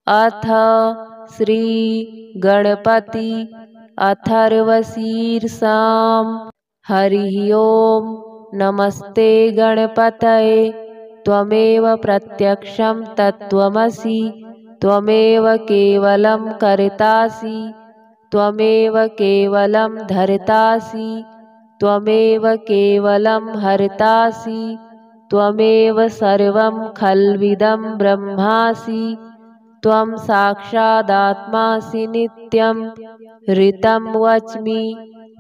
अथ श्री गणपति अथर्वशीर्षाम्। हरिः ओम्। नमस्ते गणपतये। त्वमेव प्रत्यक्षं तत्त्वमसि। त्वमेव केवलं कर्तासि। त्वमेव केवलं धर्तासि। त्वमेव केवलं हर्तासि। त्वमेव सर्वं खल्विदं ब्रह्मासि। त्वं साक्षादात्मासि नित्यं। ऋतं वच्मि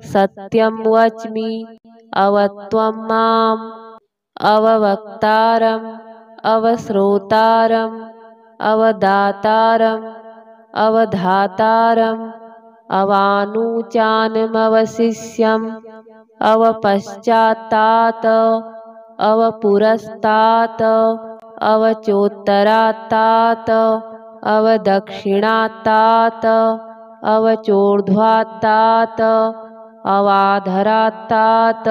सत्यं वच्मि। अवत्वं माम् अववक्तारम् अवश्रोतारम् अवदातारम् अवधातारम् अवानुचानमवशिष्यम् अवपश्चात्तात् अवपुरस्तात् अवचोत्तरात्तात् अवदक्षिणात्तात् अवचोर्ध्वात्तात् अवाधरात्तात्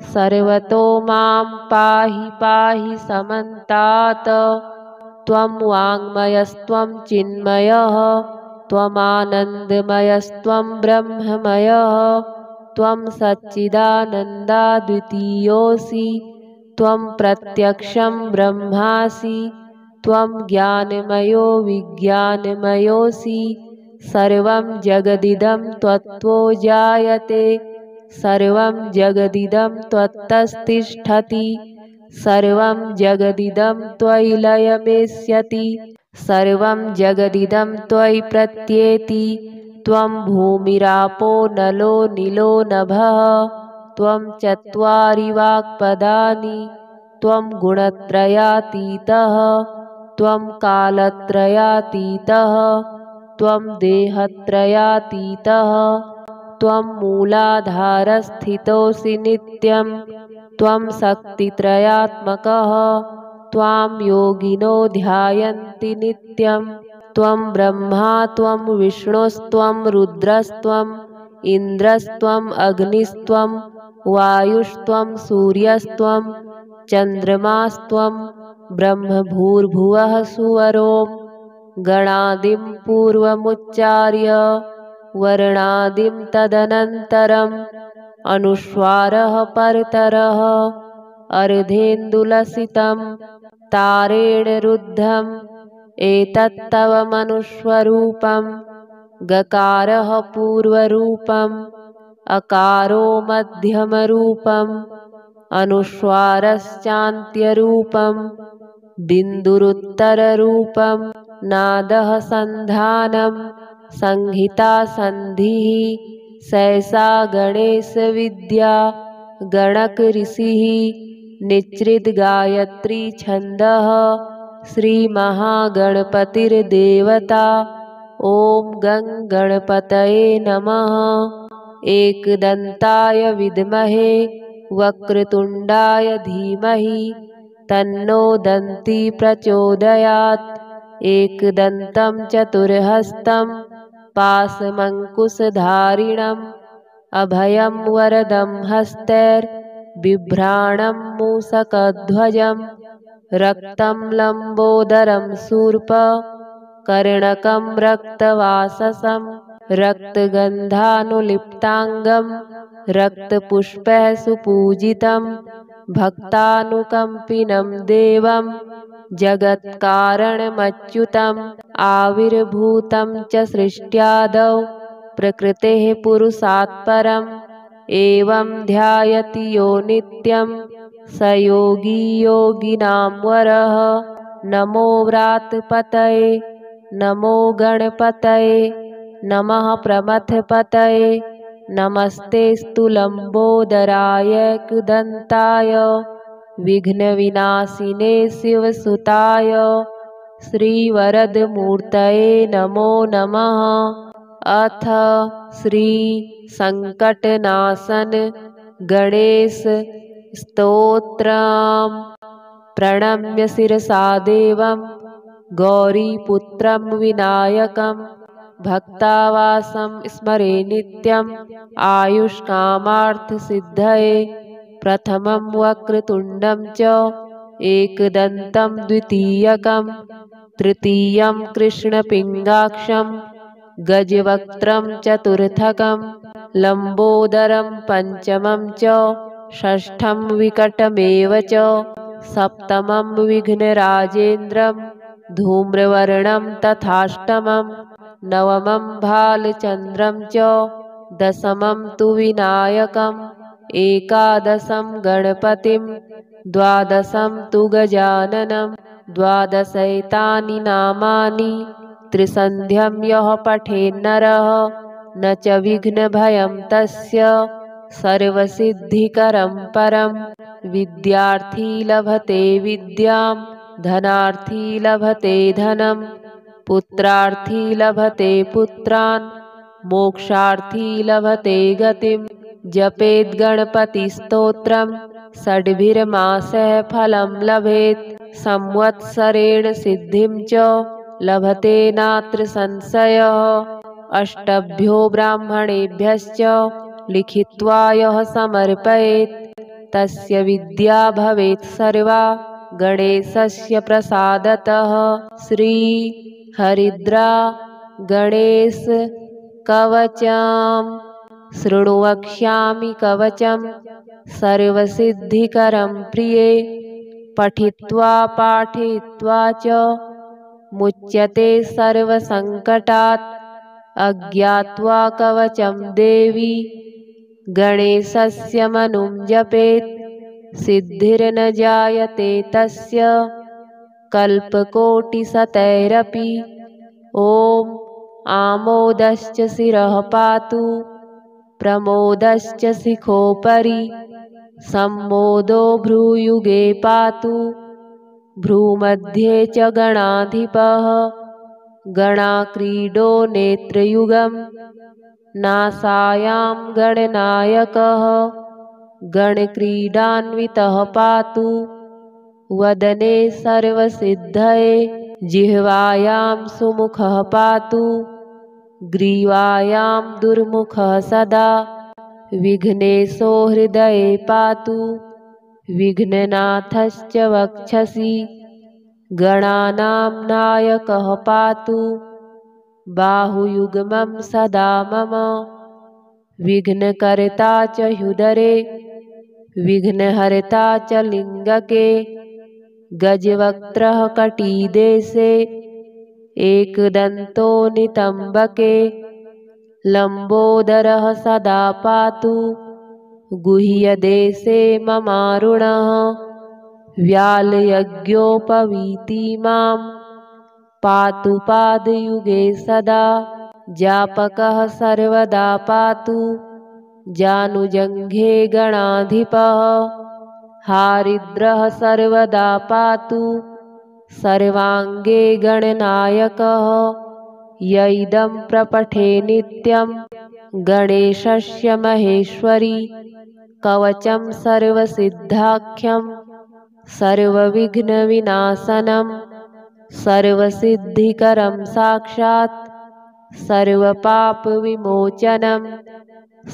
सर्वतो मां पाहि पाहि समन्तात्। त्वं वाङ्मयस्त्वं चिन्मयः त्वमानन्दमयस्त्वं ब्रह्ममयः। त्वं सच्चिदानन्दाद्वितीयोऽसि। त्वं प्रत्यक्षं ब्रह्मासि। त्वं ज्ञानमयो विज्ञानमयोऽसि। सर्वं जगदिदं त्वत्तो जायते। सर्वं जगदिदं त्वत्तस्तिष्ठति। सर्वं जगदिदं त्वयि लयमेष्यति। सर्वं जगदिदं त्वयि प्रत्येति। त्वं भूमिरापो नलो नीलो नभः। त्वं चत्वारि वाक्पदानि। त्वं गुणत्रयातीतः। त्वं कालत्रयातीतः। त्वं देहत्रयातीतः। त्वं मूलाधारस्थितोऽसि नित्यं। त्वं शक्तित्रयात्मकः। त्वां योगिनो ध्यायन्ति नित्यं। त्वं ब्रह्मा त्वं विष्णुस्त्वं रुद्रस्त्वं इन्द्रस्त्वं अग्निस्त्वं वायुस्त्वं सूर्यस्त्वं चन्द्रमास्त्वं ब्रह्मभूर्भुवः सुवरों। गणादिं पूर्वमुच्चार्य वर्णादिं तदनन्तरम् अनुस्वारः परतरः अर्धेन्दुलसितं तारेण रुद्धम्। एतत्तव मनुस्वरूपं। गकारः पूर्वरूपम् अकारो मध्यमरूपम् अनुस्वारश्चान्त्यरूपम् बिन्दुरुत्तररूपम्। नादः सन्धानं संहिता सन्धिः। सैषा गणेशविद्या गणक ऋषिः। निच्रित गायत्री छन्दः श्रीमहागणपतिर्देवता। ॐ गं गणपतये नमः। एकदन्ताय विद्महे वक्रतुण्डाय धीमहि तन्नो दन्ती प्रचोदयात्। एकदन्तं चतुर्हस्तं पाशमङ्कुशधारिणम् अभयं वरदं हस्तैर्बिभ्राणं मूषकध्वजं। रक्तं लम्बोदरं शूर्पकर्णकं रक्तवाससं। रक्तगन्धानुलिप्ताङ्गं रक्तपुष्पैः सुपूजितं। भक्तानुकम्पिनं देवं जगत्कारणमच्युतम्। आविर्भूतं च सृष्ट्यादौ प्रकृतेः पुरुषात् परम्। एवं ध्यायति यो नित्यं स योगी योगिनां वरः। नमो व्रातपतये नमो गणपतये नमः प्रमथपतये। नमस्तेऽस्तु लम्बोदराय एकदन्ताय विघ्नविनाशिने शिवसुताय श्रीवरदमूर्तये नमो नमः। अथ श्री संकटनाशन गणेश स्तोत्रम्। प्रणम्य शिरसा देवं गौरीपुत्रं विनायकं। भक्तावासं स्मरे नित्यं आयुष्कामार्थसिद्धये। प्रथमं वक्रतुण्डं च एकदन्तं द्वितीयकं तृतीयं कृष्णपिङ्गाक्षं गजवक्त्रं चतुर्थकं लम्बोदरं पञ्चमं च षष्ठं विकटमेव च सप्तमं विघ्नराजेन्द्रं धूम्रवर्णं तथाष्टमं नवमं भालचन्द्रं च दशमं तु विनायकम् एकादशं गणपतिं द्वादशं तु गजाननं द्वादशैतानि नामानि त्रिसन्ध्यं यः पठेन्नरः न च विघ्नभयं तस्य सर्वसिद्धिकरं परं विद्यार्थी लभते विद्यां धनार्थी लभते धनं पुत्रार्थी लभते पुत्रान् मोक्षार्थी लभते गतिं जपेद् गणपतिस्तोत्रं षड्भिर्मासः फलं लभेत् संवत्सरेण सिद्धिं च लभते नात्र संशयः अष्टभ्यो ब्राह्मणेभ्यश्च लिखित्वा यः समर्पयेत् तस्य विद्या भवेत् सर्वा गणेशस्य प्रसादतः। श्री हरिद्रा गणेश कवचम् शृणु वक्ष्यामि कवचं सर्वसिद्धिकरं प्रिये पठित्वा पाठयित्वा च मुच्यते सर्वसङ्कटात् अज्ञात्वा कवचं देवी गणेशस्य मनुं जपेत् सिद्धिर्न जायते तस्य कल्पकोटिशतैरपि। ॐ आमोदश्च शिरः पातु प्रमोदश्च शिखोपरि सम्मोदो भ्रूयुगे पातु भ्रूमध्ये च गणाधिपः गणाक्रीडो नेत्रयुगं नासायां गणनायकः गणक्रीडान्वितः पातु वदने सर्वसिद्धये जिह्वायां सुमुखः पातु ग्रीवायां दुर्मुखः सदा विघ्नेशो हृदये पातु विघ्ननाथश्च वक्षसि गणानां नायकः पातु बाहुयुग्मं सदा मम विघ्नकर्ता च ह्युदरे विघ्नहर्ता च लिङ्गके गजवक्त्रः कटीदेशे एकदन्तो नितम्बके लम्बोदरः सदा पातु गुह्यदेशे ममारुणः व्यालयज्ञोपवीति मां पातु पादयुगे सदा जापकः सर्वदा पातु जानुजङ्घे गणाधिपः हारिद्रः सर्वदा पातु सर्वाङ्गे गणनायकः य इदं प्रपठे नित्यं गणेशस्य महेश्वरी कवचं सर्वसिद्धाख्यं सर्वविघ्नविनाशनं सर्वसिद्धिकरं साक्षात् सर्वपापविमोचनं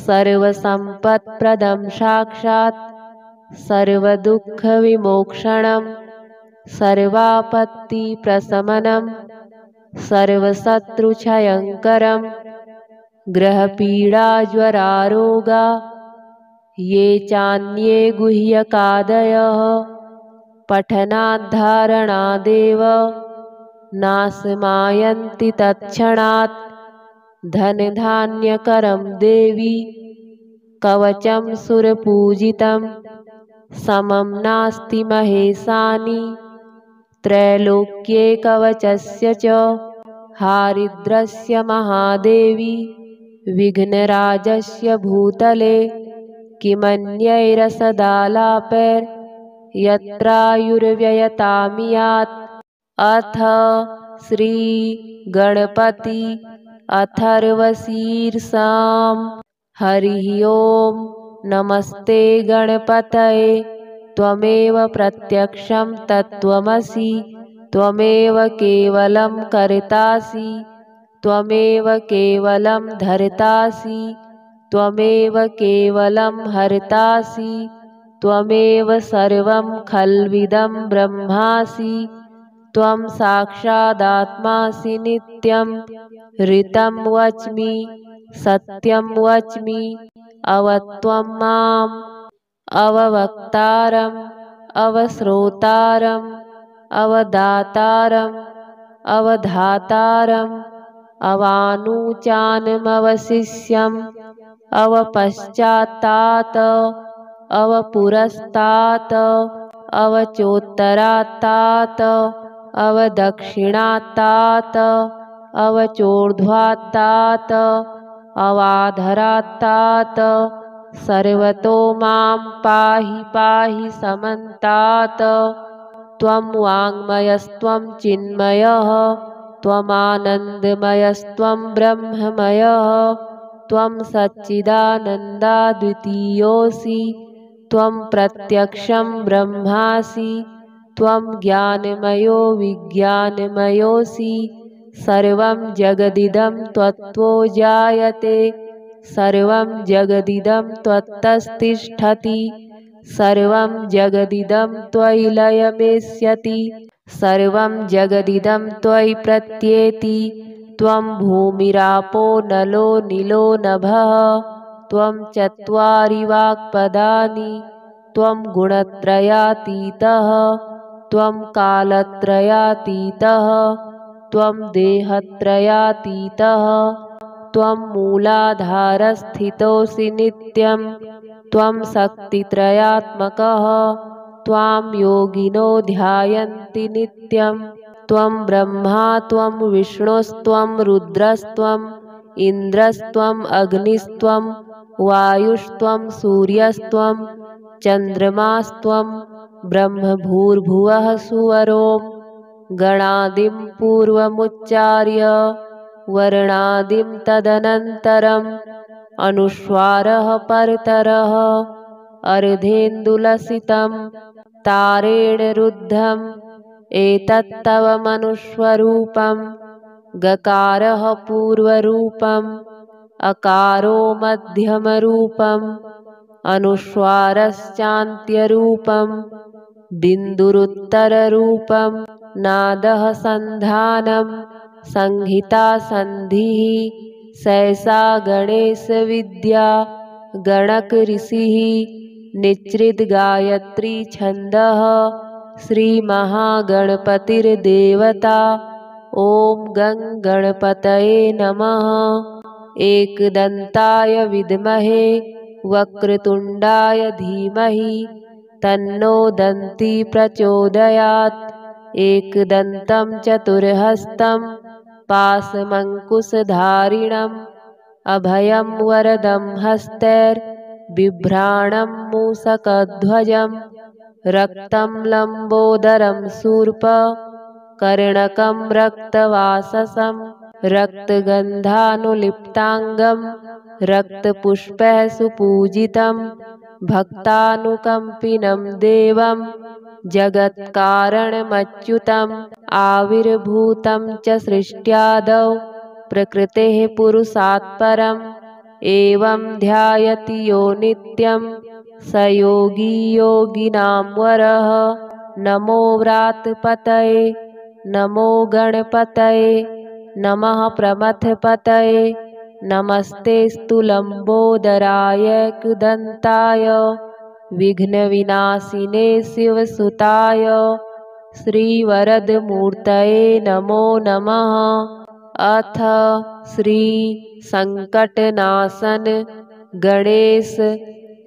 सर्वसम्पत्प्रदं साक्षात् सर्वदुःखविमोक्षणं सर्वापत्तिप्रशमनं सर्वशत्रुक्षयङ्करं ग्रहपीडाज्वरारोगा ये चान्ये गुह्यकादयः पठनाद्धारणादेव नाशमायन्ति तत्क्षणात् धनधान्यकरं देवी कवचं सुरपूजितं समं नास्ति महेशानि त्रैलोक्ये कवचस्य च हारिद्रस्य महादेवी विघ्नराजस्य भूतले किमन्यैरसदालापैर्यत्रायुर्व्ययतामियात् अथ श्री गणपति अथर्वशीर्षाम् हरिः ओं नमस्ते गणपतये त्वमेव प्रत्यक्षं तत्त्वमसि त्वमेव केवलं कर्तासि त्वमेव केवलं धर्तासि त्वमेव केवलं हर्तासि त्वमेव सर्वं खल्विदं ब्रह्मासि त्वं साक्षादात्मासि नित्यं ऋतं वच्मि सत्यं वच्मि अवत्वं माम् अववक्तारम् अवश्रोतारम् अवदातारम् अवधातारम् अवानुचानमवशिष्यम् अवपश्चात्तात् अवपुरस्तात् अवचोत्तरात्तात् अवदक्षिणात्तात् अवचोर्ध्वात्तात् अवाधरात्तात् सर्वतो मां पाहि पाहि समन्तात् त्वं वाङ्मयस्त्वं चिन्मयः त्वमानन्दमयस्त्वं ब्रह्ममयः त्वं सच्चिदानन्दाद्वितीयोऽसि त्वं प्रत्यक्षं ब्रह्मासि त्वं ज्ञानमयो विज्ञानमयोऽसि सर्वं जगदिदं त्वत्तो जायते सर्वं जगदिदं त्वत्तस्तिष्ठति सर्वं जगदिदं त्वयि लयमेष्यति सर्वं जगदिदं त्वयि प्रत्येति त्वं भूमिरापो नलो नीलो नभः त्वं चत्वारि वाक्पदानि त्वं गुणत्रयातीतः त्वं कालत्रयातीतः त्वं देहत्रयातीतः त्वं मूलाधारस्थितोऽसि नित्यं त्वं शक्तित्रयात्मकः त्वां योगिनो ध्यायन्ति नित्यं त्वं ब्रह्मा त्वं विष्णुस्त्वं रुद्रस्त्वम् इन्द्रस्त्वम् अग्निस्त्वं वायुस्त्वं सूर्यस्त्वं चन्द्रमास्त्वं ब्रह्मभूर्भुवः सुवरों गणादिं पूर्वमुच्चार्य वर्णादिं तदनन्तरम् अनुस्वारः परतरः अर्धेन्दुलसितं तारेण रुद्धम् एतत्तव मनुस्वरूपं गकारः पूर्वरूपम् अकारो मध्यमरूपम् अनुस्वारश्चान्त्यरूपम् बिन्दुरुत्तररूपं नादः सन्धानं संहिता संधिः सैषा गणेशविद्या गणक ऋषिः निच्रित गायत्री छन्दः श्रीमहागणपतिर्देवता ॐ गं गणपतये नमः। एकदन्ताय विद्महे वक्रतुण्डाय धीमहि तन्नो दन्ती प्रचोदयात्। एकदन्तं चतुर्हस्तं पाशमङ्कुशधारिणम् अभयं वरदं हस्तैर्बिभ्राणं मूषकध्वजं रक्तं लम्बोदरं शूर्पकर्णकं रक्तवाससं रक्तगन्धानुलिप्ताङ्गं रक्तपुष्पैः सुपूजितं भक्तानुकम्पिनं देवं जगत्कारणमच्युतम् आविर्भूतं च सृष्ट्यादौ प्रकृतेः पुरुषात् परम् एवं ध्यायति यो नित्यं स योगी योगिनां वरः। नमो व्रातपतये नमो गणपतये नमः प्रमथपतये नमस्तेऽस्तु लम्बोदराय विघ्नविनाशिने शिवसुताय श्रीवरदमूर्तये नमो नमः। अथ श्री संकटनाशन गणेश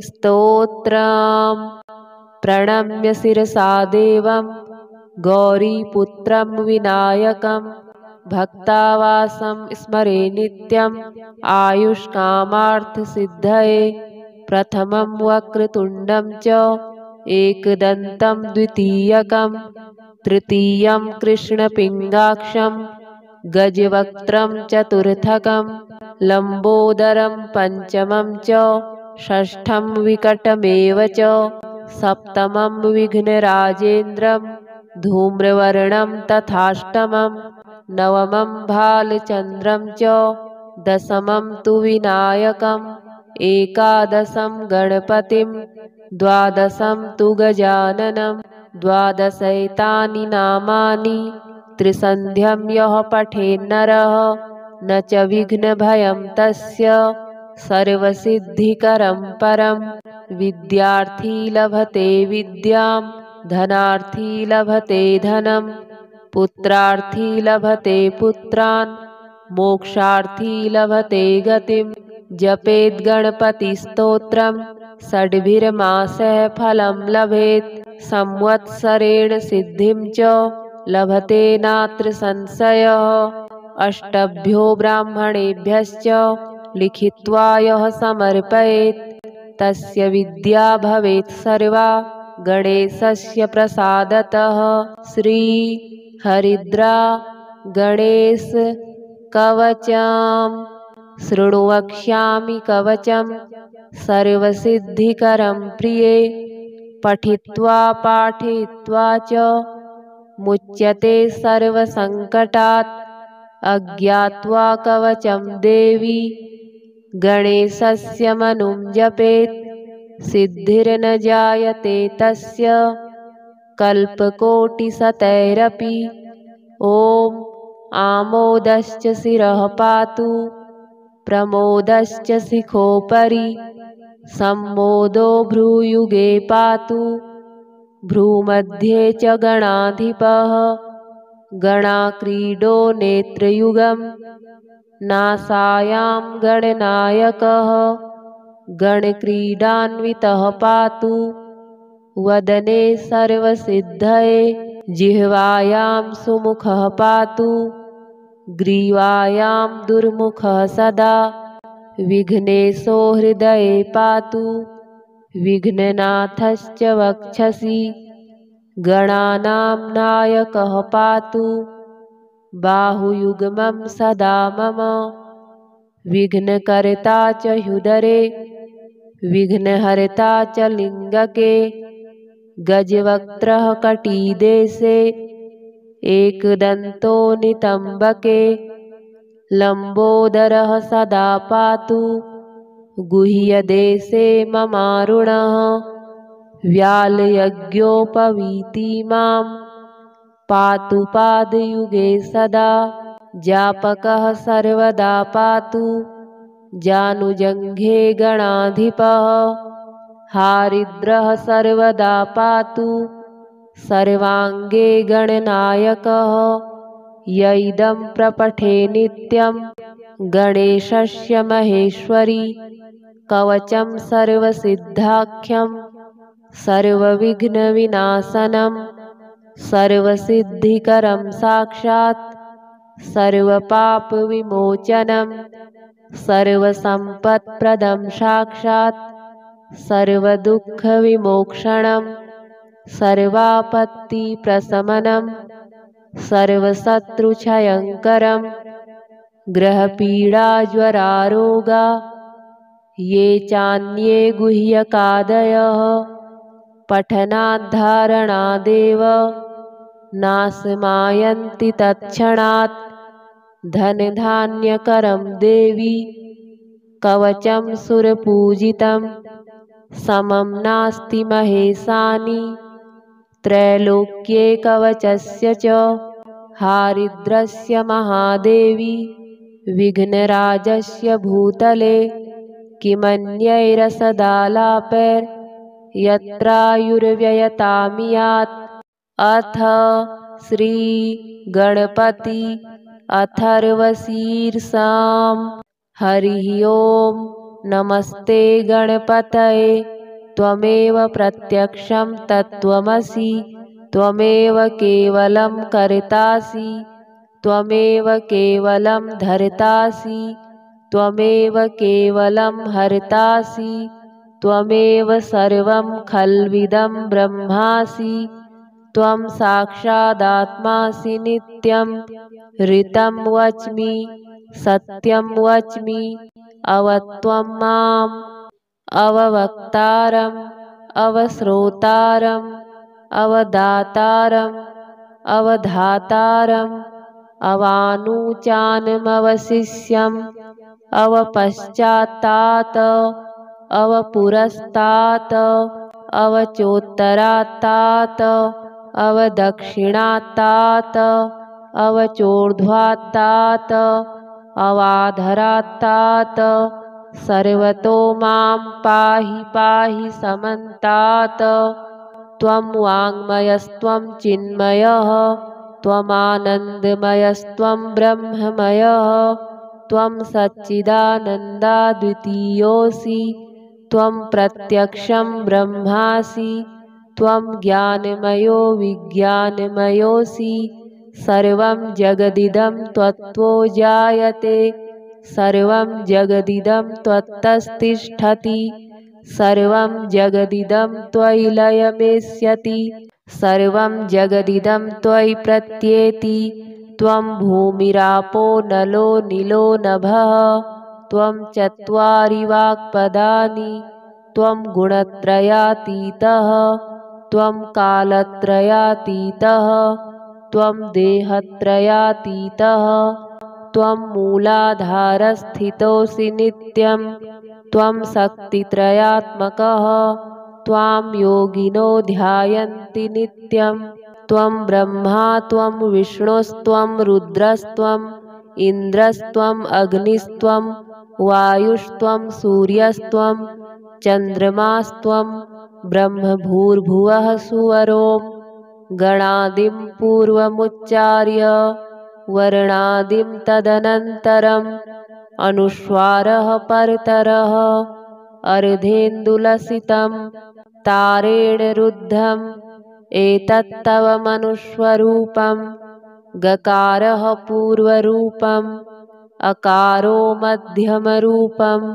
स्तोत्रम्। प्रणम्य शिरसा देवं गौरीपुत्रं विनायकं भक्तावासं स्मरे नित्यं आयुष्कामार्थसिद्धये। प्रथमं वक्रतुण्डं च एकदन्तं द्वितीयकं तृतीयं कृष्णपिङ्गाक्षं गजवक्त्रं चतुर्थकं लम्बोदरं पञ्चमं च षष्ठं विकटमेव च सप्तमं विघ्नराजेन्द्रं धूम्रवर्णं तथाष्टमं नवमं भालचन्द्रं च दशमं तु विनायकम् एकादशं गणपतिं द्वादशं तु गजाननं द्वादशैतानि नामानि त्रिसन्ध्यं यः पठेन्नरः न च विघ्नभयं तस्य सर्वसिद्धिकरं परम्। विद्यार्थी लभते विद्यां धनार्थी लभते धनं पुत्रार्थी लभते पुत्रान् मोक्षार्थी लभते गतिं। जपेद् गणपतिस्तोत्रं षड्भिर्मासः फलं लभेत् संवत्सरेण सिद्धिं च लभते नात्र संशयः। अष्टभ्यो ब्राह्मणेभ्यश्च लिखित्वा यः समर्पयेत् तस्य विद्या भवेत् सर्वा गणेशस्य प्रसादतः। श्री हरिद्रा गणेश कवचम् शृणु वक्ष्यामि कवचं सर्वसिद्धिकरं प्रिये। पठित्वा पाठयित्वा च मुच्यते सर्वसङ्कटात्। अज्ञात्वा कवचं देवी गणेशस्य मनुं जपेत् सिद्धिर्न जायते तस्य कल्पकोटिशतैरपि। ॐ आमोदश्च शिरः पातु प्रमोदश्च शिखोपरि सम्मोदो भ्रूयुगे पातु भ्रूमध्ये च गणाधिपः। गणाक्रीडो नेत्रयुगं नासायां गणनायकः गणक्रीडान्वितः पातु वदने सर्वसिद्धये। जिह्वायां सुमुखः पातु ग्रीवायां दुर्मुखः सदा विघ्नेशो हृदये पातु विघ्ननाथश्च वक्षसि गणानां नायकः पातु बाहुयुग्मं सदा मम। विघ्नकर्ता च ह्युदरे विघ्नहर्ता च लिङ्गके गजवक्त्रः कटीदेशे एकदन्तो नितम्बके लम्बोदरः सदा पातु गुह्यदेशे ममारुणः। व्यालयज्ञोपवीति मां पातु पादयुगे सदा जापकः सर्वदा पातु जानुजङ्घे गणाधिपः। हारिद्रः सर्वदा पातु सर्वाङ्गे गणनायकः। य इदं प्रपठे नित्यं गणेशस्य महेश्वरी कवचं सर्वसिद्धाख्यं सर्वविघ्नविनाशनं सर्वसिद्धिकरं साक्षात् सर्वपापविमोचनं सर्वसम्पत्प्रदं साक्षात् सर्वदुःखविमोक्षणं सर्वापत्तिप्रशमनं सर्वशत्रुक्षयङ्करं ग्रहपीडाज्वरारोगा ये चान्ये गुह्यकादयः पठनाद्धारणादेव नाशमायन्ति तत्क्षणात्। धनधान्यकरं देवी कवचं सुरपूजितं समं नास्ति महेशानि त्रैलोक्ये कवचस्य च। हारिद्रस्य महादेवी विघ्नराजस्य भूतले किमन्यैरसदालापैर्यत्रायुर्व्ययतामियात्। अथ श्री गणपति अथर्वशीर्षां हरिः ओं। नमस्ते गणपतये त्वमेव प्रत्यक्षं तत्त्वमसि त्वमेव केवलं कर्तासि त्वमेव केवलं धर्तासि त्वमेव केवलं हर्तासि त्वमेव सर्वं खल्विदं ब्रह्मासि। त्वं साक्षादात्मासि नित्यं ऋतं वच्मि सत्यं वच्मि अवत्वं माम् अववक्तारम् अवश्रोतारम् अवदातारम् अवधातारम् अवानुचानमवशिष्यम् अवपश्चात्तात अवपुरस्तात् अवचोत्तरात्तात अवदक्षिणात्तात् अवचोर्ध्वात्तात् अवाधरात्तात् सर्वतो मां पाहि पाहि समन्तात्। त्वं वाङ्मयस्त्वं चिन्मयः त्वमानन्दमयस्त्वं ब्रह्ममयः त्वं सच्चिदानन्दाद्वितीयोऽसि त्वं प्रत्यक्षं ब्रह्मासि त्वं ज्ञानमयो विज्ञानमयोऽसि। सर्वं जगदिदं त्वत्तो जायते सर्वं जगदिदं त्वत्तस्तिष्ठति सर्वं जगदिदं त्वयि लयमेष्यति सर्वं जगदिदं त्वयि प्रत्येति। त्वं भूमिरापो नलो नीलो नभः त्वं चत्वारि वाक्पदानि त्वं गुणत्रयातीतः त्वं कालत्रयातीतः त्वं देहत्रयातीतः त्वं मूलाधारस्थितोऽसि नित्यं त्वं शक्तित्रयात्मकः त्वां योगिनो ध्यायन्ति नित्यं। त्वं ब्रह्मा त्वं विष्णुस्त्वं रुद्रस्त्वम् इन्द्रस्त्वम् अग्निस्त्वं वायुस्त्वं सूर्यस्त्वं चन्द्रमास्त्वं ब्रह्मभूर्भुवः सुवरों गणादिं पूर्वमुच्चार्य वर्णादिं तदनन्तरम् अनुस्वारः परतरः अर्धेन्दुलसितं तारेण रुद्धम् एतत्तव मनुस्वरूपं गकारः पूर्वरूपम् अकारो मध्यमरूपम्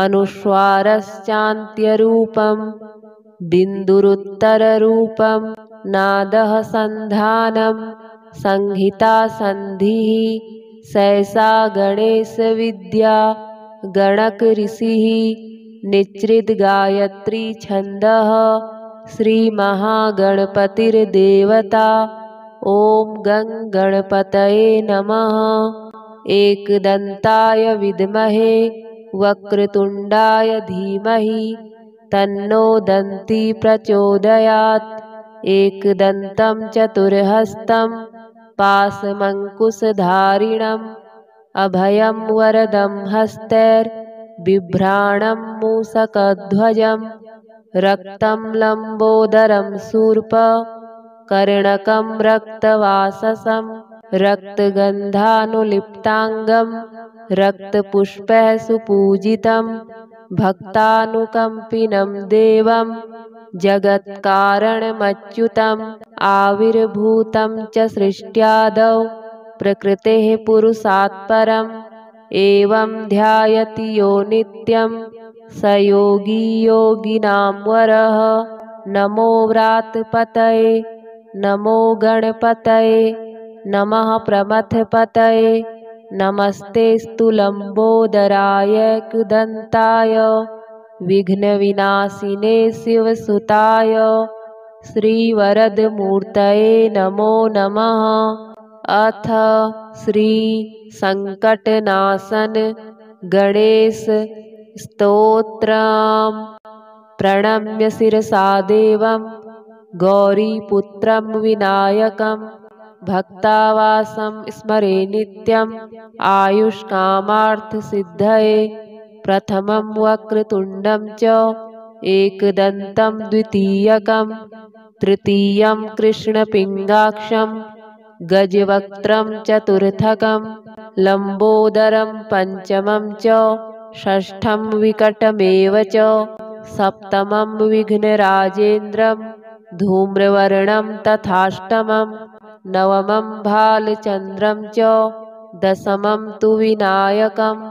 अनुस्वारश्चान्त्यरूपम् बिन्दुरुत्तररूपम् नादः सन्धानम् संहिता सन्धिः सैषा गणेशविद्या गणक ऋषिः निच्रित गायत्री छन्दः श्रीमहागणपतिर्देवता। ॐ गं गणपतये नमः। एकदन्ताय विद्महे वक्रतुण्डाय धीमहि तन्नो दन्ती प्रचोदयात्। एकदन्तं चतुर्हस्तं पाशमङ्कुशधारिणम् अभयं वरदं हस्तैर्बिभ्राणं मूषकध्वजं रक्तं लम्बोदरं शूर्पकर्णकं रक्तवाससं रक्तगन्धानुलिप्ताङ्गं रक्तपुष्पैः सुपूजितं भक्तानुकम्पिनं देवं जगत्कारणमच्युतम् आविर्भूतं च सृष्ट्यादौ प्रकृतेः पुरुषात् परम् एवं ध्यायति यो नित्यं स योगी योगिनां वरः। नमो व्रातपतये नमो गणपतये नमः प्रमथपतये नमस्तेऽस्तु लम्बोदराय विघ्नविनाशिने शिवसुताय श्रीवरदमूर्तये नमो नमः। अथ श्री संकटनाशन गणेश स्तोत्रम्। प्रणम्य शिरसा देवं गौरीपुत्रं विनायकं भक्तावासं स्मरे नित्यम् आयुष्कामार्थसिद्धये। प्रथमं वक्रतुण्डं च एकदन्तं द्वितीयकं तृतीयं कृष्णपिङ्गाक्षं गजवक्त्रं चतुर्थकं लम्बोदरं पञ्चमं च षष्ठं विकटमेव च सप्तमं विघ्नराजेन्द्रं धूम्रवर्णं तथाष्टमं नवमं भालचन्द्रं च दशमं तु विनायकम्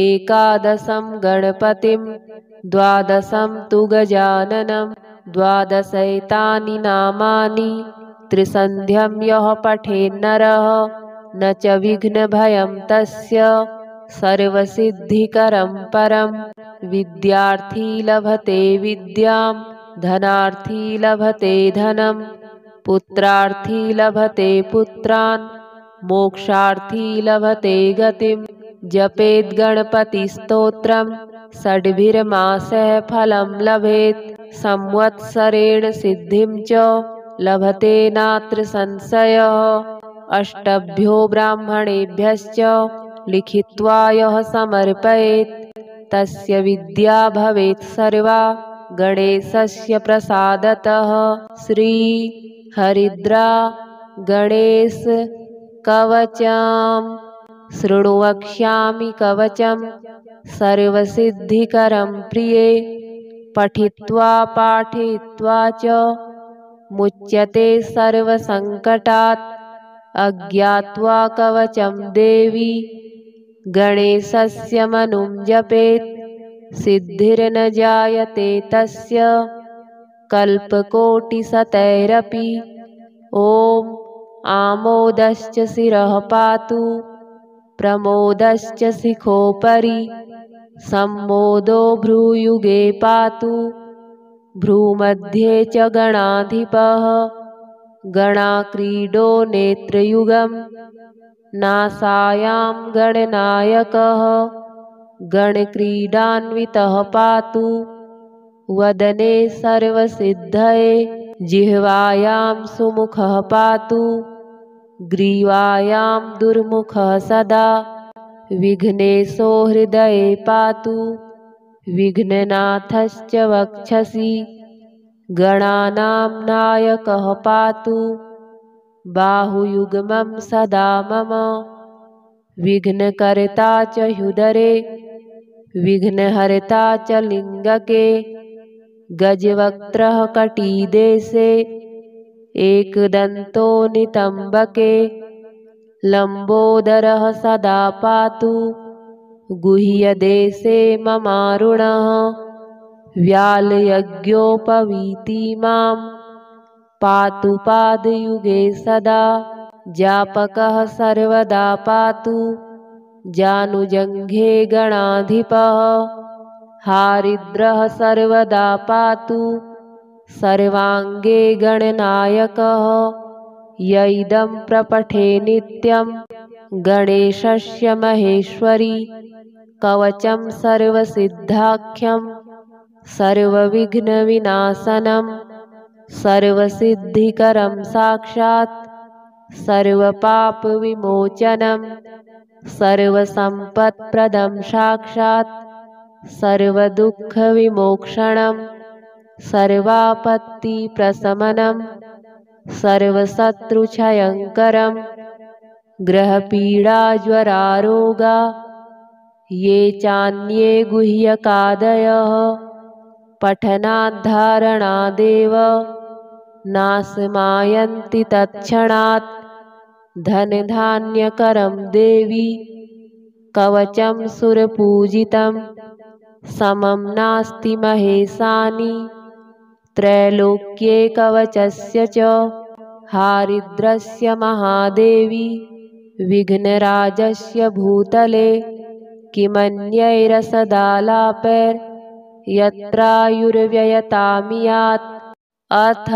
एकादशं गणपतिं द्वादशं तु गजाननं द्वादशैतानि नामानि त्रिसन्ध्यं यः पठेन्नरः न च विघ्नभयं तस्य सर्वसिद्धिकरं परं। विद्यार्थी लभते विद्यां धनार्थी लभते धनं पुत्रार्थी लभते पुत्रान् मोक्षार्थी लभते गतिं। जपेत् गणपतिस्तोत्रं षड्भिर्मासः फलं लभेत् संवत्सरेण सिद्धिं च लभते नात्र संशयः। अष्टभ्यो ब्राह्मणेभ्यश्च लिखित्वा यः समर्पयेत् तस्य विद्या भवेत् सर्वा गणेशस्य प्रसादतः। श्री हरिद्रा गणेश कवचम्। शृणु वक्ष्यामि कवचम् सर्वसिद्धिकरं प्रिये। पठित्वा पाठयित्वा च मुच्यते सर्वसङ्कटात्। अज्ञात्वा कवचं देवी गणेशस्य मनुं जपेत् सिद्धिर्न जायते तस्य कल्पकोटिशतैरपि। ॐ आमोदश्च शिरः पातु प्रमोदश्च शिखोपरि सम्मोदो भ्रूयुगे पातु भ्रूमध्ये च गणाधिपः। गणाक्रीडो नेत्रयुगं नासायां गणनायकः गणक्रीडान्वितः पातु वदने सर्वसिद्धये। जिह्वायां सुमुखः पातु ग्रीवायां दुर्मुखः सदा विघ्नेशो हृदये पातु विघ्ननाथश्च वक्षसि गणानां नायकः पातु बाहुयुग्मं सदा मम विघ्नकर्ता च ह्युदरे विघ्नहर्ता च लिङ्गके गजवक्त्रः कटीदेशे एकदन्तो नितम्बके लम्बोदरः सदा पातु गुह्यदेशे ममारुणः व्यालयज्ञोपवीति मां पातु पादयुगे सदा जापकः सर्वदा पातु जानुजङ्घे गणाधिपः हारिद्रः सर्वदा पातु सर्वाङ्गे गणनायकः य इदं प्रपठे नित्यं गणेशस्य महेश्वरी कवचं सर्वसिद्धाख्यं सर्वविघ्नविनाशनं सर्वसिद्धिकरं साक्षात् सर्वपापविमोचनं सर्वसम्पत्प्रदं साक्षात् सर्वदुःखविमोक्षणं सर्वापत्तिप्रशमनं सर्वशत्रुक्षयङ्करं ग्रहपीडाज्वरारोगा ये चान्ये गुह्यकादयः पठनाद्धारणादेव नाशमायन्ति तत्क्षणात् धनधान्यकरं देवी कवचं सुरपूजितं समं नास्ति महेशानि त्रैलोक्ये कवचस्य च हारिद्रस्य महादेवी विघ्नराजस्य भूतले किमन्यैरसदालापैर्यत्रायुर्व्ययतामियात्। अथ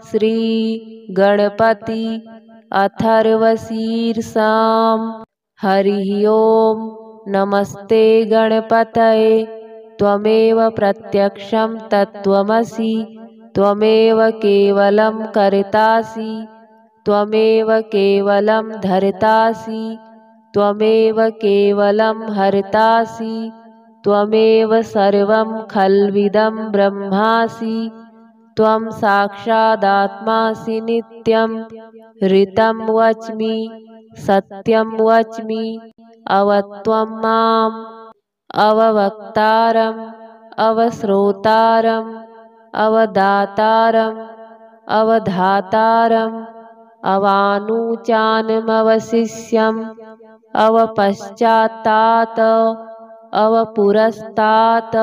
श्री गणपति अथर्वशीर्षाम्। हरिः ओं नमस्ते गणपतये त्वमेव प्रत्यक्षं तत्त्वमसि त्वमेव केवलं कर्तासि त्वमेव केवलं धर्तासि त्वमेव केवलं हर्तासि त्वमेव सर्वं खल्विदं ब्रह्मासि त्वं साक्षादात्मासि नित्यं ऋतं वच्मि सत्यं वच्मि अवत्वं माम् अववक्तारम् अवश्रोतारम् अवदातारम् अवधातारम् अवानुचानमवशिष्यम् अवपश्चात्तात् अवपुरस्तात्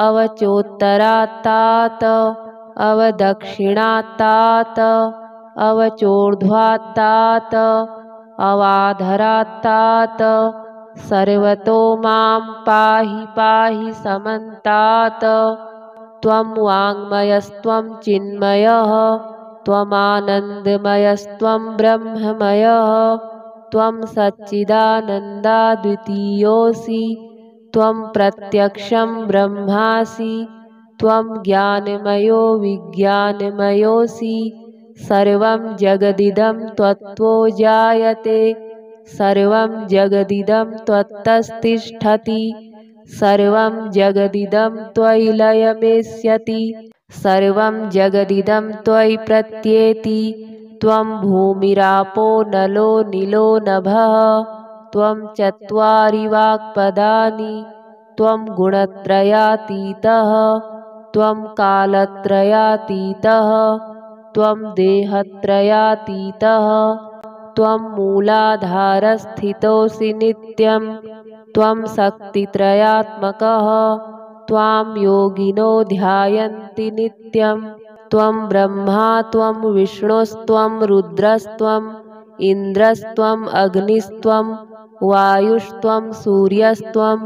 अवचोत्तरात्तात् अवदक्षिणात्तात् अवचोर्ध्वात्तात् अवाधरात्तात् सर्वतो मां पाहि पाहि समन्तात्। त्वं वाङ्मयस्त्वं चिन्मयः त्वमानन्दमयस्त्वं ब्रह्ममयः त्वं सच्चिदानन्दाद्वितीयोऽसि त्वं प्रत्यक्षं ब्रह्मासि त्वं ज्ञानमयो विज्ञानमयोऽसि सर्वं जगदिदं त्वत्तो जायते सर्वं जगदिदं त्वत्तस्तिष्ठति सर्वं जगदिदं त्वयि लयमेष्यति सर्वं जगदिदं त्वयि प्रत्येति त्वं भूमिरापो नलो नीलो नभः त्वं चत्वारि वाक्पदानि त्वं गुणत्रयातीतः त्वं कालत्रयातीतः त्वं देहत्रयातीतः त्वं मूलाधारस्थितोऽसि नित्यं त्वं शक्तित्रयात्मकः त्वां योगिनो ध्यायन्ति नित्यं त्वं ब्रह्मा त्वं विष्णुस्त्वं रुद्रस्त्वम् इन्द्रस्त्वम् अग्निस्त्वं वायुस्त्वं सूर्यस्त्वं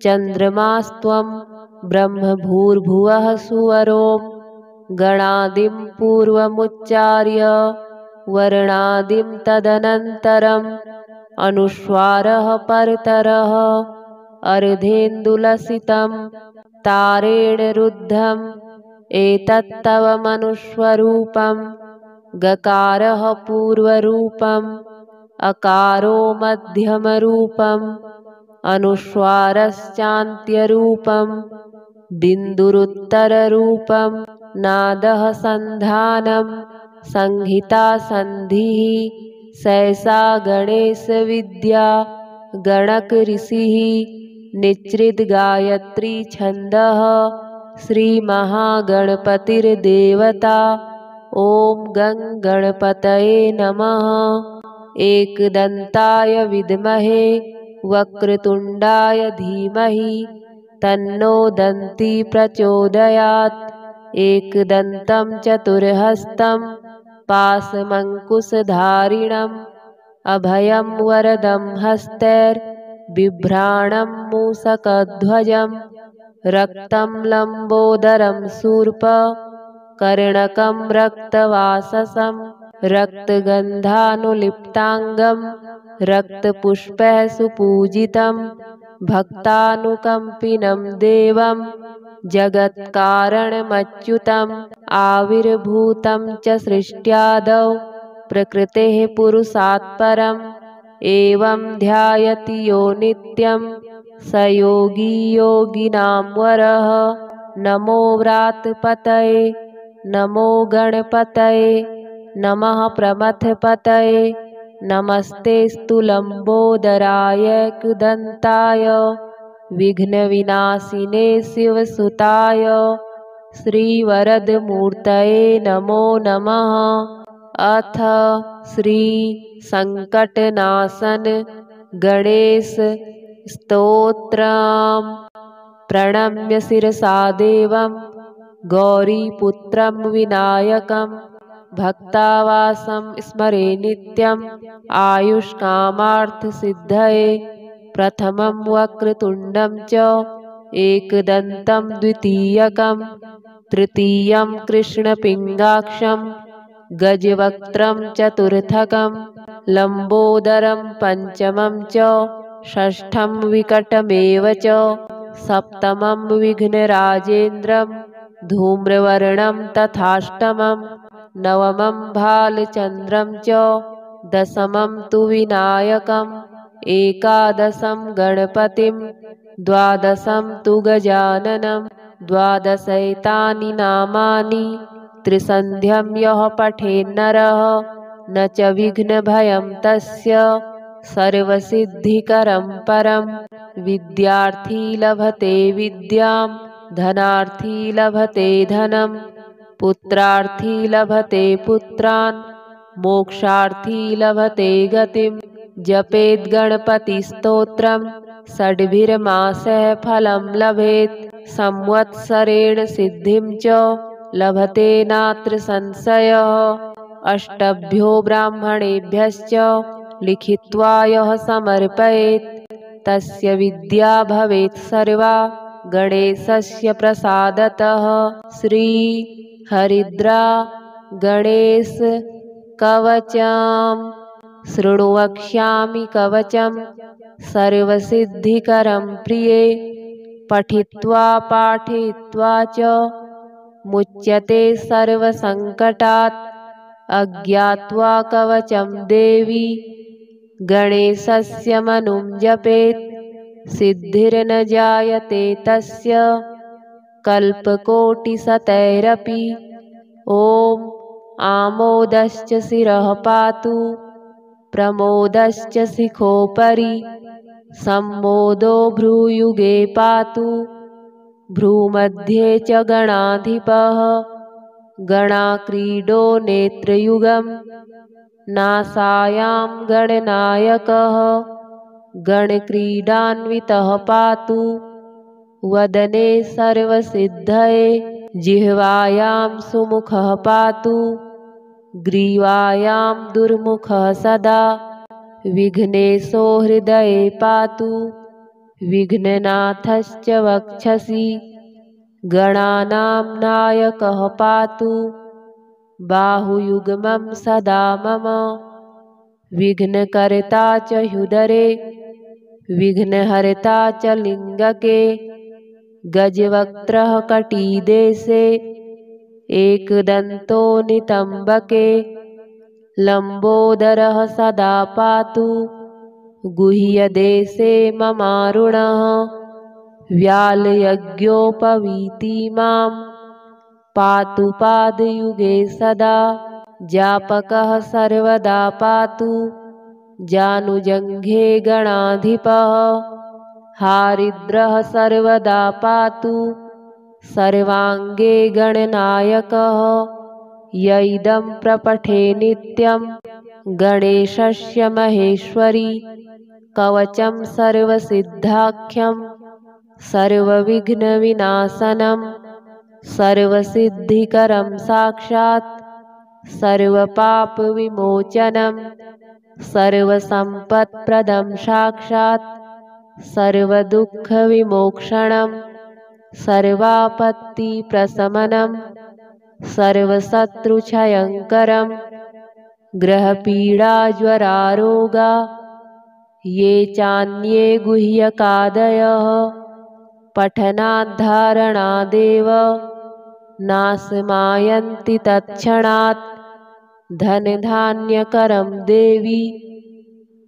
चन्द्रमास्त्वं ब्रह्मभूर्भुवः सुवरों गणादिं पूर्वमुच्चार्य वर्णादिं तदनन्तरम् अनुस्वारः परतरः अर्धेन्दुलसितं तारेण रुद्धम् एतत्तव मनुस्वरूपं गकारः पूर्वरूपम् अकारो मध्यमरूपम् अनुस्वारश्चान्त्यरूपम् बिन्दुरुत्तररूपम् नादः सन्धानम् संहिता सन्धिः सैषा गणेशविद्या गणकऋषिः निच्छ्रितगायत्री छन्दः श्रीमहागणपतिर्देवता ॐ गं गणपतये नमः एकदन्ताय विद्महे वक्रतुण्डाय धीमहि तन्नो दन्ती प्रचोदयात् एकदन्तं चतुर्हस्तं पाशमङ्कुशधारिणम् अभयं वरदं हस्तैर्बिभ्राणं मूषकध्वजं रक्तं लम्बोदरं शूर्प कर्णकं रक्तवाससं रक्तगन्धानुलिप्ताङ्गं रक्तपुष्पैः सुपूजितं भक्तानुकम्पिनं देवं जगत्कारणमच्युतम् आविर्भूतं च सृष्ट्यादौ प्रकृतेः पुरुषात् परम् एवं ध्यायति यो नित्यं स योगी योगिनां वरः नमो व्रातपतये नमो गणपतये नमः प्रमथपतये नमस्तेऽस्तु लम्बोदराय एकदन्ताय विघ्नविनाशिने शिवसुताय श्रीवरदमूर्तये नमो नमः। अथ श्री संकटनाशन गणेश स्तोत्रम्। प्रणम्य शिरसा देवं गौरीपुत्रं विनायकं भक्तावासं स्मरे नित्यं आयुष्कामार्थसिद्धये प्रथमं वक्रतुण्डं च एकदन्तं द्वितीयकं तृतीयं कृष्णपिङ्गाक्षं गजवक्त्रं चतुर्थकं लम्बोदरं पञ्चमं च षष्ठं विकटमेव च सप्तमं विघ्नराजेन्द्रं धूम्रवर्णं तथाष्टमं नवमं भालचन्द्रं च दशमं तु विनायकम् एकादशं गणपतिं द्वादशं तु गजाननं द्वादशैतानि नामानि त्रिसन्ध्यं यः पठेन्नरः न च विघ्नभयं तस्य सर्वसिद्धिकरं परं विद्यार्थी लभते विद्यां धनार्थी लभते धनं पुत्रार्थी लभते पुत्रान् मोक्षार्थी लभते गतिं जपेद् गणपतिस्तोत्रं षड्भिर्मासः फलं लभेत् संवत्सरेण सिद्धिं च लभते नात्र संशयः अष्टभ्यो ब्राह्मणेभ्यश्च लिखित्वा यः समर्पयेत् तस्य विद्या भवेत् सर्वा गणेशस्य प्रसादतः। श्री हरिद्रा गणेश कवचम् शृणु वक्ष्यामि कवचं सर्वसिद्धिकरं प्रिये पठित्वा पाठयित्वा च मुच्यते सर्वसङ्कटात्। अज्ञात्वा कवचं देवी गणेशस्य मनुं जपेत्। सिद्धिर्न जायते तस्य कल्पकोटिशतैरपि। ॐ आमोदश्च शिरः पातु प्रमोदश्च शिखोपरि। सम्मोदो भ्रूयुगे पातु भ्रूमध्ये च गणाधिपः। गणाक्रीडो नेत्रयुगं नासायां गणनायकः। गणक्रीडान्वितः पातु वदने सर्वसिद्धये। जिह्वायां सुमुखः पातु ग्रीवायां दुर्मुखः सदा। विघ्नेशो हृदये पातु विघ्ननाथश्च वक्षसि। गणानां नायकः पातु बाहुयुग्मं सदा मम। विघ्नकर्ता च ह्युदरे विघ्नहर्ता च लिङ्गके। गजवक्त्रः कटीदेशे एकदन्तो नितम्बके। लम्बोदरः सदा पातु गुह्यदेशे ममारुणः। व्यालयज्ञोपवीति मां पातु पादयुगे सदा। जापकः सर्वदा पातु जानुजङ्घे गणाधिपः। हारिद्रः सर्वदा पातु सर्वाङ्गे गणनायकः। य इदं प्रपठे नित्यं गणेशस्य महेश्वरी। कवचं सर्वसिद्धाख्यं सर्वविघ्नविनाशनं। सर्वसिद्धिकरं साक्षात् सर्वपापविमोचनं। सर्वसम्पत्प्रदं साक्षात् सर्वदुःखविमोक्षणं। सर्वापत्तिप्रशमनं सर्वशत्रुक्षयङ्करं। ग्रहपीडाज्वरारोगा ये चान्ये गुह्यकादयः। पठनाद्धारणादेव नाशमायन्ति तत्क्षणात्। धनधान्यकरं देवी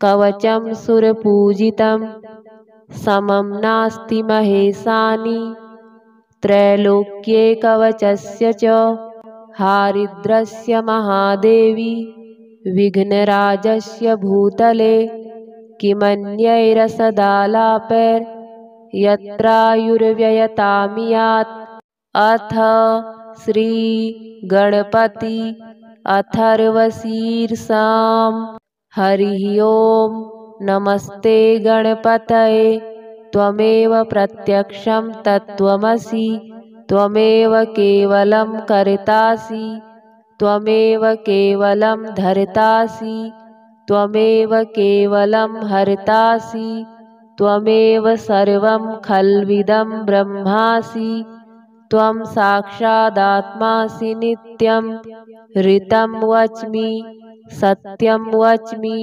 कवचं सुरपूजितं। समं नास्ति महेशानि त्रैलोक्ये कवचस्य च। हारिद्रस्य महादेवी विघ्नराजस्य भूतले। किमन्यैरसदालापैर्यत्रायुर्व्ययतामियात्। अथ श्रीगणपति अथर्वशीर्षाम्। हरिः ॐ नमस्ते गणपतये। त्वमेव प्रत्यक्षं तत्त्वमसि। त्वमेव केवलं कर्तासि त्वमेव केवलं धर्तासि। त्वमेव केवलं हर्तासि। त्वमेव सर्वं खल्विदं ब्रह्मासि। त्वं साक्षादात्मासि नित्यं। ऋतं वच्मि सत्यं वच्मि।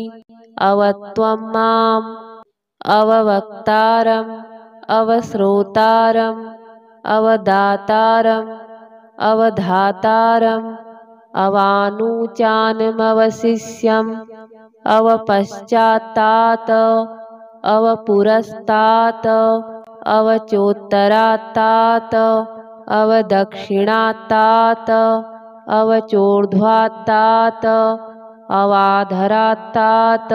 अवत्वं माम् अववक्तारम् अवश्रोतारम् अवदातारम् अवधातारम् अवानुचानमवशिष्यम् अवपश्चात्तात् अवपुरस्तात् अवचोत्तरात्तात् अवदक्षिणात्तात् अवचोर्ध्वात्तात् अवाधरात्तात्।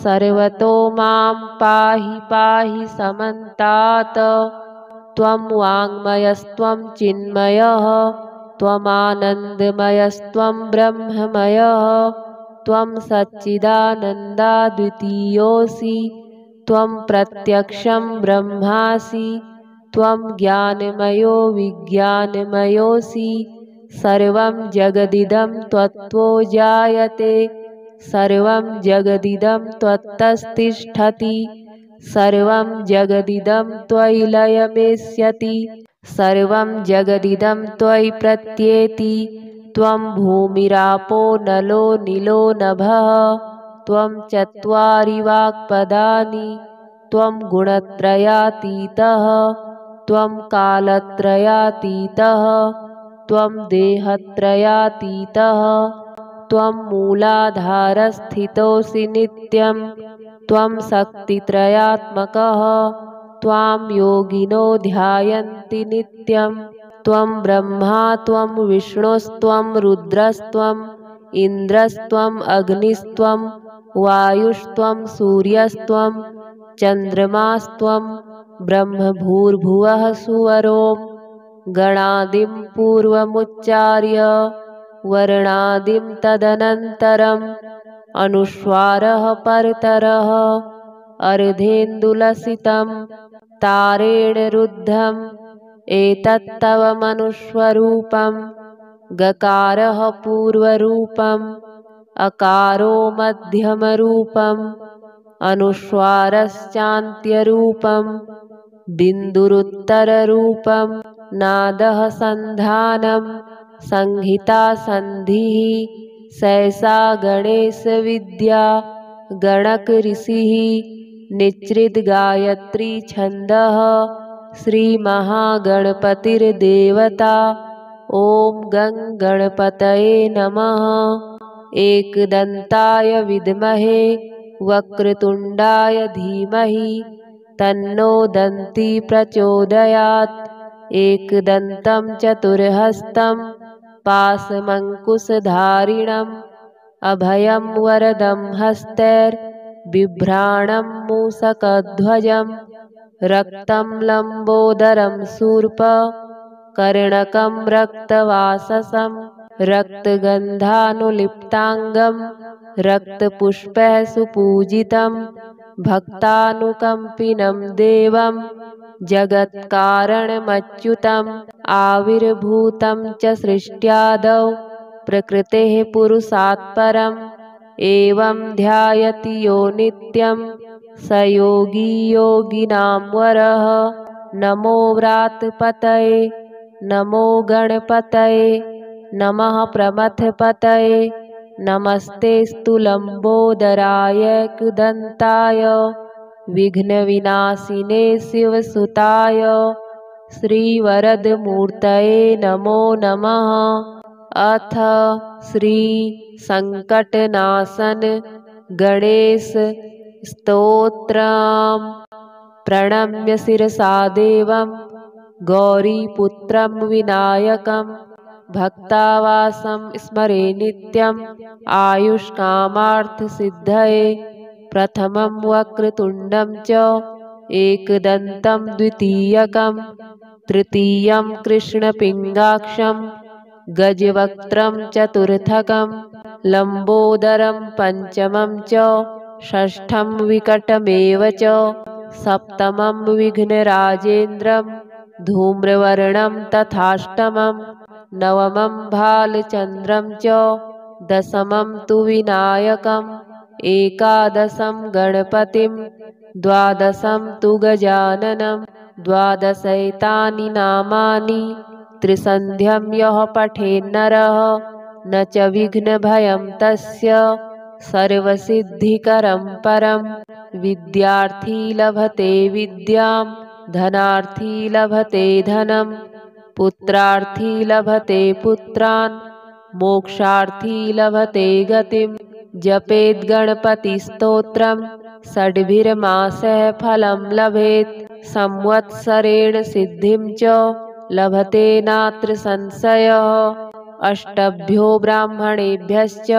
सर्वतो मां पाहि पाहि समन्तात्। त्वं वाङ्मयस्त्वं चिन्मयः त्वमानन्दमयस्त्वं ब्रह्ममयः। त्वं सच्चिदानन्दाद्वितीयोऽसि। त्वं प्रत्यक्षं ब्रह्मासि। त्वं ज्ञानमयो विज्ञानमयोऽसि। सर्वं जगदिदं त्वत्तो जायते। सर्वं जगदिदं त्वत्तस्तिष्ठति। सर्वं जगदिदं त्वयि लयमेष्यति। सर्वं जगदिदं त्वयि प्रत्येति। त्वं भूमिरापो नलो नीलो नभः। त्वं चत्वारि वाक्पदानि। त्वं गुणत्रयातीतः। त्वं कालत्रयातीतः त्वं देहत्रयातीतः त्वं मूलाधारस्थितोऽसि नित्यं त्वं शक्तित्रयात्मकः त्वां योगिनो ध्यायन्ति नित्यं त्वं ब्रह्मा त्वं विष्णुस्त्वं रुद्रस्त्वम् इन्द्रस्त्वम् अग्निस्त्वं वायुस्त्वं सूर्यस्त्वं चन्द्रमास्त्वं ब्रह्मभूर्भुवः सुवरों गणादिं पूर्वमुच्चार्य वर्णादिं तदनन्तरम् अनुस्वारः परतरः अर्धेन्दुलसितं तारेण रुद्धम् एतत्तव मनुस्वरूपम् गकारः पूर्वरूपम् अकारो मध्यमरूपम् अनुस्वारश्चान्त्यरूपम् बिन्दुरुत्तररूपम् नादः सन्धानम् संहिता सन्धिः सैषा गणेशविद्या गणक ऋषिः निच्रित गायत्री छन्दः श्रीमहागणपतिर्देवता ॐ गं गणपतये नमः। एकदन्ताय विद्महे वक्रतुण्डाय धीमहि तन्नो दन्ती प्रचोदयात्। एकदन्तं चतुर्हस्तं पाशमङ्कुशधारिणम् अभयं वरदं हस्तैर्बिभ्राणं मूषकध्वजं रक्तं लम्बोदरं शूर्पकर्णकं रक्तवाससं रक्तगन्धानुलिप्ताङ्गं रक्तपुष्पैः सुपूजितं भक्तानुकम्पिनं देवं जगत्कारणमच्युतम् आविर्भूतं च सृष्ट्यादौ प्रकृतेः पुरुषात् परम् एवं ध्यायति यो नित्यं स योगी योगिनां वरः। नमो व्रातपतये नमो गणपतये नमः प्रमथपतये नमस्तेऽस्तु लम्बोदराय विघ्नविनाशिने शिवसुताय श्रीवरदमूर्तये नमो नमः। अथ श्री संकटनाशन गणेश स्तोत्रम्। प्रणम्य शिरसा देवं गौरीपुत्रं विनायकं भक्तावासं स्मरे नित्यं आयुष्कामार्थसिद्धये। प्रथमं वक्रतुण्डं च एकदन्तं द्वितीयकं तृतीयं कृष्णपिङ्गाक्षं गजवक्त्रं चतुर्थकं लम्बोदरं पञ्चमं च षष्ठं विकटमेव च सप्तमं विघ्नराजेन्द्रं धूम्रवर्णं तथाष्टमं नवमं भालचन्द्रं च दशमं तु विनायकम् एकादशं गणपतिं द्वादशं तु गजाननं द्वादशैतानि नामानि त्रिसन्ध्यं यः पठेन्नरः न च विघ्नभयं तस्य सर्वसिद्धिकरं परम्। विद्यार्थी लभते विद्यां धनार्थी लभते धनं पुत्रार्थी लभते पुत्रान् मोक्षार्थी लभते गतिं। जपेद् गणपतिस्तोत्रं षड्भिर्मासः फलं लभेत् संवत्सरेण सिद्धिं च लभते नात्र संशयः। अष्टभ्यो ब्राह्मणेभ्यश्च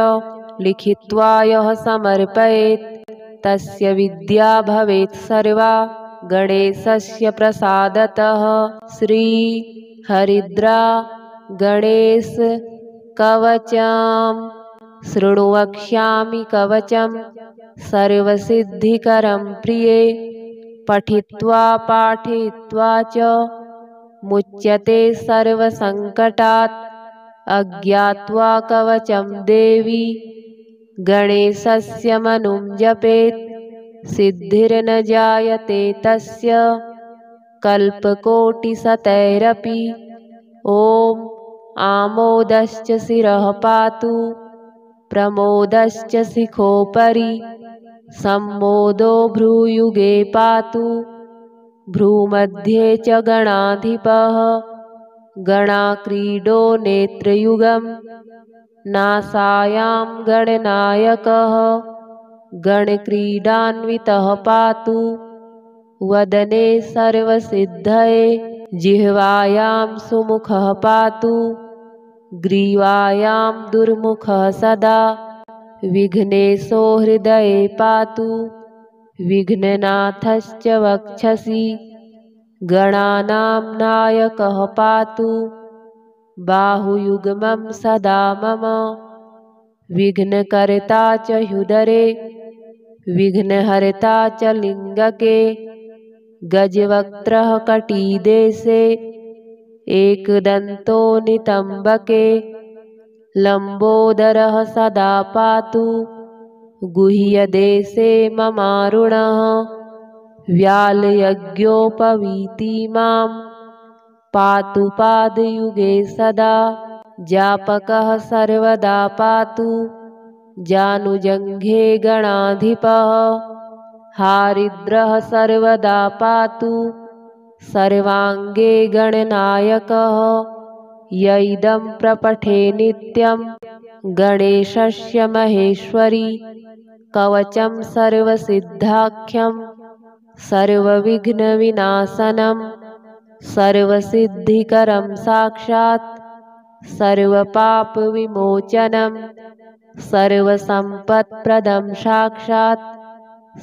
लिखित्वा यः समर्पयेत् तस्य विद्या भवेत् सर्वा गणेशस्य प्रसादतः। श्री हरिद्रा गणेश कवचम् शृणु वक्ष्यामि कवचं सर्वसिद्धिकरं प्रिये पठित्वा पाठयित्वा च मुच्यते सर्वसङ्कटात्। अज्ञात्वा कवचं देवी गणेशस्य मनुं जपेत् सिद्धिर्न जायते तस्य कल्पकोटिशतैरपि। ॐ आमोदश्च शिरः पातु प्रमोदश्च शिखोपरि सम्मोदो भ्रूयुगे पातु भ्रूमध्ये च गणाधिपः गणाक्रीडो नेत्रयुगं नासायां गणनायकः गणक्रीडान्वितः पातु वदने सर्वसिद्धये जिह्वायां सुमुखः पातु ग्रीवायां दुर्मुखः सदा विघ्नेशो हृदये पातु विघ्ननाथश्च वक्षसि गणानां नायकः पातु बाहुयुग्मं सदा मम विघ्नकर्ता च ह्युदरे विघ्नहर्ता च लिङ्गके गजवक्त्रः कटिदेशे एकदन्तो नितम्बके लम्बोदरः सदा पातु गुह्यदेशे ममारुणः व्यालयज्ञोपवीति मां पातु पादयुगे सदा जापकः सर्वदा पातु जानुजङ्घे गणाधिपः हारिद्रः सर्वदा पातु सर्वाङ्गे गणनायकः य इदं प्रपठे नित्यं गणेशस्य महेश्वरी कवचं सर्वसिद्धाख्यं सर्वविघ्नविनाशनं सर्वसिद्धिकरं साक्षात् सर्वपापविमोचनं सर्वसम्पत्प्रदं साक्षात्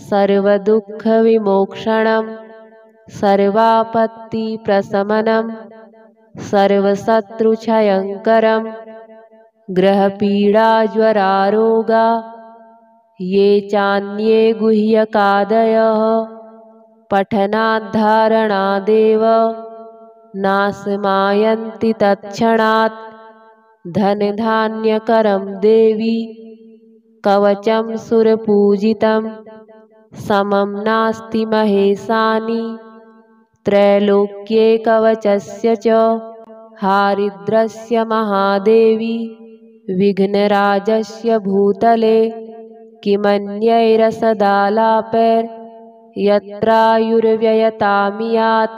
सर्वदुःखविमोक्षणं सर्वापत्तिप्रशमनं सर्वशत्रुक्षयङ्करं ग्रहपीडाज्वरारोगा ये चान्ये गुह्यकादयः पठनाद्धारणादेव नाशमायन्ति तत्क्षणात् धनधान्यकरं देवी कवचं सुरपूजितं समं नास्ति महेशानि त्रैलोक्ये कवचस्य च हारिद्रस्य महादेवी विघ्नराजस्य भूतले किमन्यैरसदालापैर्यत्रायुर्व्ययतामियात्